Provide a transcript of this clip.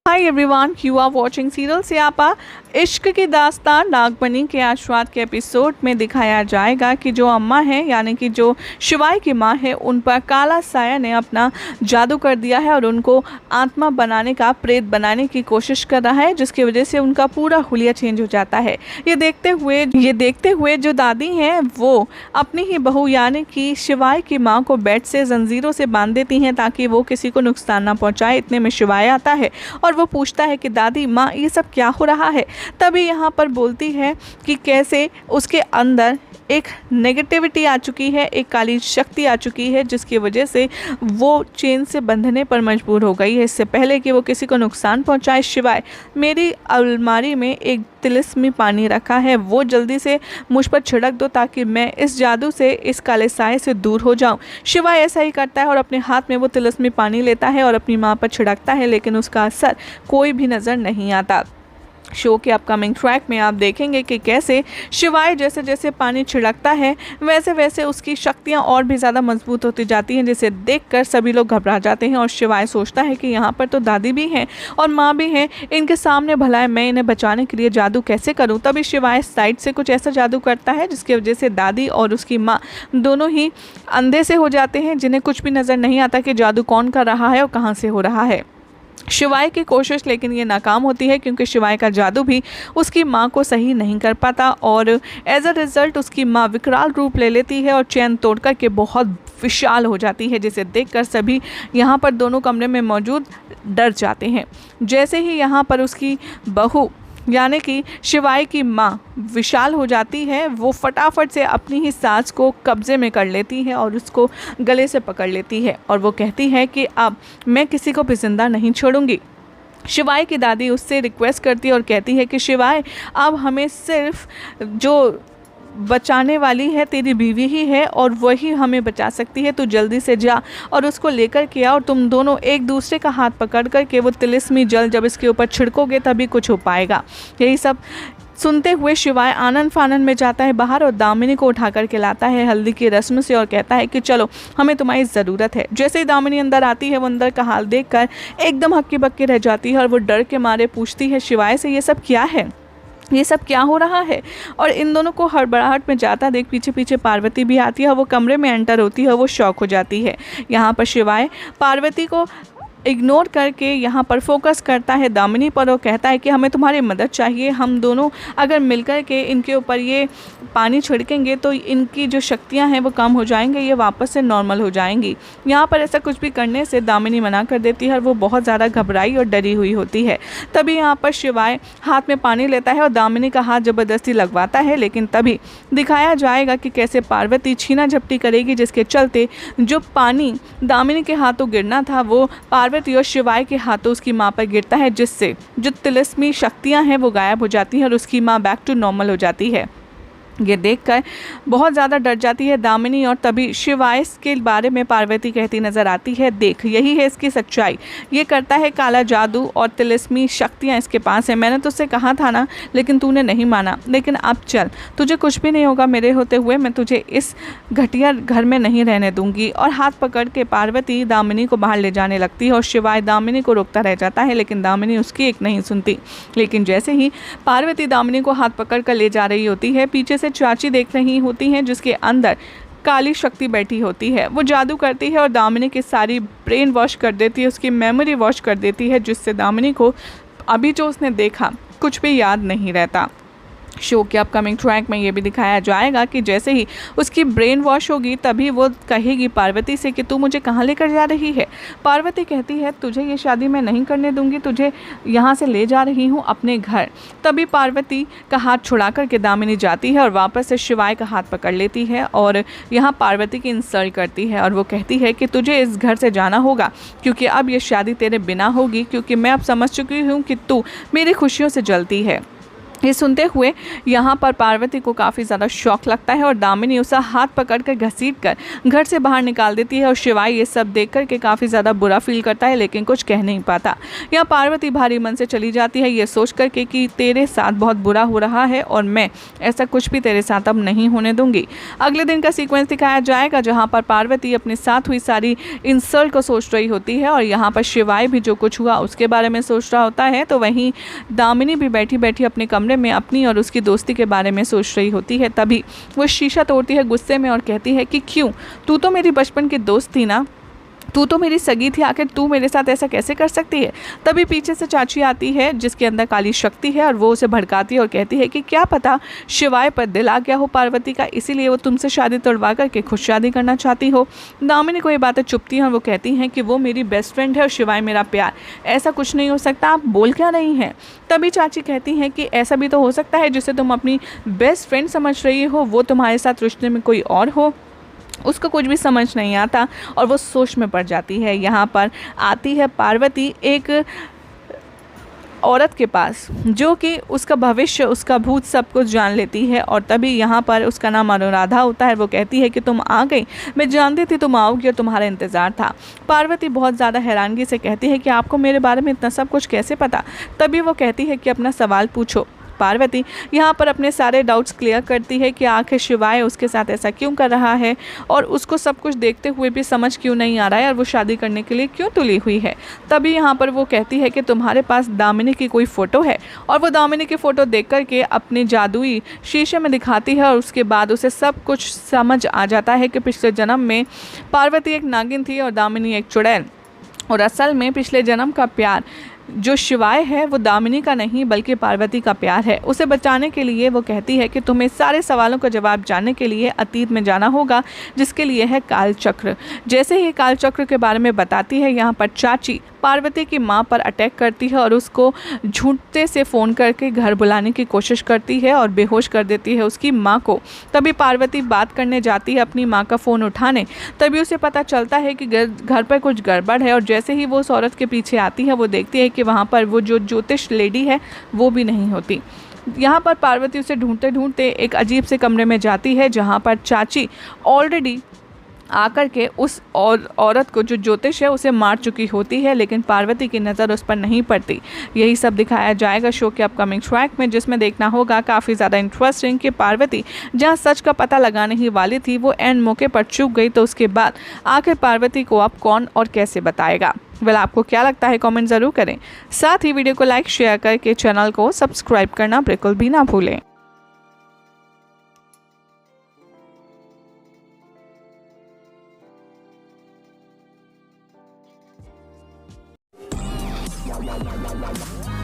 Hi everyone, you are watching serial Syaapa. इश्क की दास्तान नागमणि के आश्वाद के एपिसोड में दिखाया जाएगा कि जो अम्मा है यानी कि जो शिवाय की माँ है, उन पर काला साया ने अपना जादू कर दिया है और उनको आत्मा बनाने का, प्रेत बनाने की कोशिश कर रहा है, जिसकी वजह से उनका पूरा हुलिया चेंज हो जाता है। ये देखते हुए जो दादी हैं वो अपनी ही बहू यानी कि शिवाय की माँ को बेड से जंजीरों से बांध देती हैं ताकि वो किसी को नुकसान ना पहुँचाए। इतने में शिवाय आता है और वो पूछता है कि दादी माँ ये सब क्या हो रहा है। तभी यहाँ पर बोलती है कि कैसे उसके अंदर एक नेगेटिविटी आ चुकी है, एक काली शक्ति आ चुकी है, जिसकी वजह से वो चेन से बंधने पर मजबूर हो गई है। इससे पहले कि वो किसी को नुकसान पहुंचाए, शिवाय मेरी अलमारी में एक तिलिस्मी पानी रखा है, वो जल्दी से मुझ पर छिड़क दो ताकि मैं इस जादू से, इस काले साए से दूर हो जाऊं। शिवाय ऐसा ही करता है और अपने हाथ में वो तिलिस्मी पानी लेता है और अपनी माँ पर छिड़कता है, लेकिन उसका असर कोई भी नज़र नहीं आता। शो के अपकमिंग ट्रैक में आप देखेंगे कि कैसे शिवाय जैसे जैसे पानी छिड़कता है वैसे वैसे उसकी शक्तियाँ और भी ज़्यादा मजबूत होती जाती हैं, जिसे देखकर सभी लोग घबरा जाते हैं। और शिवाय सोचता है कि यहाँ पर तो दादी भी हैं और माँ भी हैं, इनके सामने भला है मैं इन्हें बचाने के लिए जादू कैसे करूँ। तभी शिवाय साइड से कुछ ऐसा जादू करता है जिसकी वजह से दादी और उसकी माँ दोनों ही अंधे से हो जाते हैं, जिन्हें कुछ भी नज़र नहीं आता कि जादू कौन कर रहा है और कहाँ से हो रहा है। शिवाय की कोशिश लेकिन ये नाकाम होती है क्योंकि शिवाय का जादू भी उसकी माँ को सही नहीं कर पाता और एज अ रिज़ल्ट उसकी माँ विकराल रूप ले लेती है और चैन तोड़कर के बहुत विशाल हो जाती है, जिसे देखकर सभी यहाँ पर दोनों कमरे में मौजूद डर जाते हैं। जैसे ही यहाँ पर उसकी बहू यानी कि शिवाय की माँ विशाल हो जाती है, वो फटाफट से अपनी ही सांस को कब्जे में कर लेती है और उसको गले से पकड़ लेती है और वो कहती है कि अब मैं किसी को भी जिंदा नहीं छोड़ूंगी। शिवाय की दादी उससे रिक्वेस्ट करती है और कहती है कि शिवाय अब हमें सिर्फ जो बचाने वाली है तेरी बीवी ही है और वही हमें बचा सकती है, तू जल्दी से जा और उसको लेकर के आ और तुम दोनों एक दूसरे का हाथ पकड़ कर के वो तिलिस्मी जल जब इसके ऊपर छिड़कोगे तभी कुछ हो पाएगा। यही सब सुनते हुए शिवाय आनन फानन में जाता है बाहर और दामिनी को उठा कर के लाता है हल्दी की रस्म से और कहता है कि चलो हमें तुम्हारी ज़रूरत है। जैसे ही दामिनी अंदर आती है वो अंदर का हाल देखकर एकदम हक्की बक्की रह जाती है और वो डर के मारे पूछती है शिवाय से ये सब क्या है, ये सब क्या हो रहा है। और इन दोनों को हड़बड़ाहट में जाता देख पीछे पीछे पार्वती भी आती है और वो कमरे में एंटर होती है और वो शॉक हो जाती है। यहाँ पर शिवाय पार्वती को इग्नोर करके यहाँ पर फोकस करता है दामिनी पर और कहता है कि हमें तुम्हारी मदद चाहिए, हम दोनों अगर मिलकर के इनके ऊपर ये पानी छिड़केंगे तो इनकी जो शक्तियाँ हैं वो कम हो जाएंगे, ये वापस से नॉर्मल हो जाएंगी। यहाँ पर ऐसा कुछ भी करने से दामिनी मना कर देती है और वो बहुत ज़्यादा घबराई और डरी हुई होती है। तभी यहाँ पर शिवाय हाथ में पानी लेता है और दामिनी का हाथ ज़बरदस्ती लगवाता है, लेकिन तभी दिखाया जाएगा कि कैसे पार्वती छीना झपटी करेगी, जिसके चलते जो पानी दामिनी के हाथों गिरना था वो पार्वती और शिवाय के हाथों उसकी माँ पर गिरता है, जिससे जो तिलिस्मी शक्तियाँ हैं वो गायब हो जाती हैं और उसकी माँ बैक टू नॉर्मल हो जाती है। ये देखकर बहुत ज़्यादा डर जाती है दामिनी और तभी शिवाय के बारे में पार्वती कहती नज़र आती है, देख यही है इसकी सच्चाई, ये करता है काला जादू और तिलिस्मी शक्तियाँ इसके पास है। मैंने तुझसे कहा था ना, लेकिन तूने नहीं माना, लेकिन अब चल, तुझे कुछ भी नहीं होगा मेरे होते हुए, मैं तुझे इस घटिया घर में नहीं रहने दूंगी। और हाथ पकड़ के पार्वती दामिनी को बाहर ले जाने लगती है और शिवाय दामिनी को रोकता रह जाता है, लेकिन दामिनी उसकी एक नहीं सुनती। लेकिन जैसे ही पार्वती दामिनी को हाथ पकड़ कर ले जा रही होती है, पीछे से चाची देख रही होती हैं जिसके अंदर काली शक्ति बैठी होती है। वो जादू करती है और दामिनी की सारी ब्रेन वॉश कर देती है, उसकी मेमोरी वॉश कर देती है, जिससे दामिनी को अभी जो उसने देखा कुछ भी याद नहीं रहता। शो के अपकमिंग ट्रैक में ये भी दिखाया जाएगा कि जैसे ही उसकी ब्रेन वॉश होगी तभी वो कहेगी पार्वती से कि तू मुझे कहाँ लेकर जा रही है। पार्वती कहती है तुझे ये शादी मैं नहीं करने दूंगी, तुझे यहाँ से ले जा रही हूँ अपने घर। तभी पार्वती का हाथ छुड़ा कर के दामिनी जाती है और वापस से शिवाय का हाथ पकड़ लेती है और यहाँ पार्वती की इंसल्ट करती है और वो कहती है कि तुझे इस घर से जाना होगा क्योंकि अब ये शादी तेरे बिना होगी, क्योंकि मैं अब समझ चुकी हूँ कि तू मेरी खुशियों से जलती है। ये सुनते हुए यहाँ पर पार्वती को काफ़ी ज़्यादा शौक लगता है और दामिनी उसे हाथ पकड़कर घसीटकर घर से बाहर निकाल देती है और शिवाय ये सब देख कर के काफ़ी ज़्यादा बुरा फील करता है, लेकिन कुछ कह नहीं पाता। यहाँ पार्वती भारी मन से चली जाती है, ये सोच कर के कि तेरे साथ बहुत बुरा हो रहा है और मैं ऐसा कुछ भी तेरे साथ अब नहीं होने दूंगी। अगले दिन का सीक्वेंस दिखाया जाएगा जहाँ पर पार्वती अपने साथ हुई सारी इंसल्ट को सोच रही होती है और यहाँ पर शिवाय भी जो कुछ हुआ उसके बारे में सोच रहा होता है। तो वहीं दामिनी भी बैठी बैठी अपने कमरे में अपनी और उसकी दोस्ती के बारे में सोच रही होती है। तभी वो शीशा तोड़ती है गुस्से में और कहती है कि क्यों, तू तो मेरी बचपन की दोस्त थी ना, तू तो मेरी सगी थी, आखिर तू मेरे साथ ऐसा कैसे कर सकती है। तभी पीछे से चाची आती है जिसके अंदर काली शक्ति है और वो उसे भड़काती है और कहती है कि क्या पता शिवाय पर दिल आ गया हो पार्वती का, इसीलिए वो तुमसे शादी तोड़वा करके खुद शादी करना चाहती हो। दामिनी को ये बातें चुपती हैं और वो कहती हैं कि वो मेरी बेस्ट फ्रेंड है और शिवाय मेरा प्यार, ऐसा कुछ नहीं हो सकता, आप बोल क्या रही हैं। तभी चाची कहती हैं कि ऐसा भी तो हो सकता है जिसे तुम अपनी बेस्ट फ्रेंड समझ रही हो वो तुम्हारे साथ रिश्ते में कोई और हो। उसको कुछ भी समझ नहीं आता और वो सोच में पड़ जाती है। यहाँ पर आती है पार्वती एक औरत के पास जो कि उसका भविष्य, उसका भूत सब कुछ जान लेती है और तभी यहाँ पर उसका नाम अनुराधा होता है। वो कहती है कि तुम आ गई, मैं जानती थी तुम आओगी और तुम्हारा इंतज़ार था। पार्वती बहुत ज़्यादा हैरानगी से कहती है कि आपको मेरे बारे में इतना सब कुछ कैसे पता। तभी वो कहती है कि अपना सवाल पूछो। पार्वती यहाँ पर अपने सारे डाउट्स क्लियर करती है कि आखिर शिवाय उसके साथ ऐसा क्यों कर रहा है और उसको सब कुछ देखते हुए भी समझ क्यों नहीं आ रहा है और वो शादी करने के लिए क्यों तुली हुई है। तभी यहाँ पर वो कहती है कि तुम्हारे पास दामिनी की कोई फ़ोटो है और वो दामिनी की फ़ोटो देख कर के अपने जादुई शीशे में दिखाती है और उसके बाद उसे सब कुछ समझ आ जाता है कि पिछले जन्म में पार्वती एक नागिन थी और दामिनी एक चुड़ैल, और असल में पिछले जन्म का प्यार जो शिवाय है वो दामिनी का नहीं बल्कि पार्वती का प्यार है। उसे बचाने के लिए वो कहती है कि तुम्हें सारे सवालों का जवाब जानने के लिए अतीत में जाना होगा, जिसके लिए है काल चक्र। जैसे ही काल चक्र के बारे में बताती है, यहाँ पर चाची पार्वती की माँ पर अटैक करती है और उसको झूठे से फ़ोन करके घर बुलाने की कोशिश करती है और बेहोश कर देती है उसकी माँ को। तभी पार्वती बात करने जाती है अपनी माँ का फ़ोन उठाने, तभी उसे पता चलता है कि घर पर कुछ गड़बड़ है और जैसे ही वो उस औरत के पीछे आती है वो देखती है कि वहाँ पर वो जो ज्योतिष लेडी है वो भी नहीं होती। यहाँ पर पार्वती उसे ढूंढते ढूंढते एक अजीब से कमरे में जाती है जहाँ पर चाची ऑलरेडी आकर के उस औरत को जो ज्योतिष है उसे मार चुकी होती है, लेकिन पार्वती की नज़र उस पर नहीं पड़ती। यही सब दिखाया जाएगा शो के अपकमिंग ट्रैक में, जिसमें देखना होगा काफ़ी ज़्यादा इंटरेस्टिंग कि पार्वती जहां सच का पता लगाने ही वाली थी वो एंड मौके पर चूक गई, तो उसके बाद आखिर पार्वती को अब कौन और कैसे बताएगा। वेल, आपको क्या लगता है कमेंट ज़रूर करें। साथ ही वीडियो को लाइक शेयर करके चैनल को सब्सक्राइब करना बिल्कुल भी ना भूलें। La la la la la